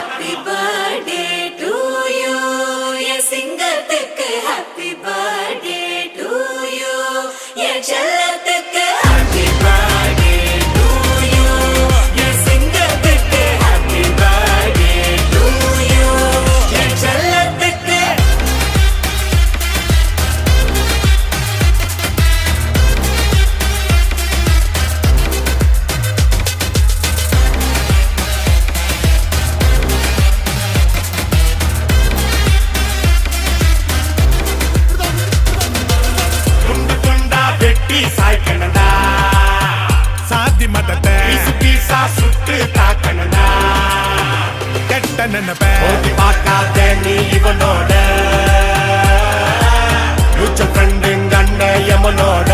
Happy birthday to you. என் சிங்கத்துக்கு happy birthday to you. என் செல்லத்துக்கு happy birthday to you. என் சிங்கத்துக்கு happy birthday to you. என் செல்லத்துக்கு துண்டு துண்டா வெட்டி சாய்க்கணும்டா, சாதி மதத்தை பீசு பீசா சுட்டு தாக்கணும்டா. கெட்ட நினைப்ப ஓட்டி பார்க்காத நீ இவனோட, ஃபியூச்சர் ஃப்ரெண்டுங்க அண்ணன் எமனோட.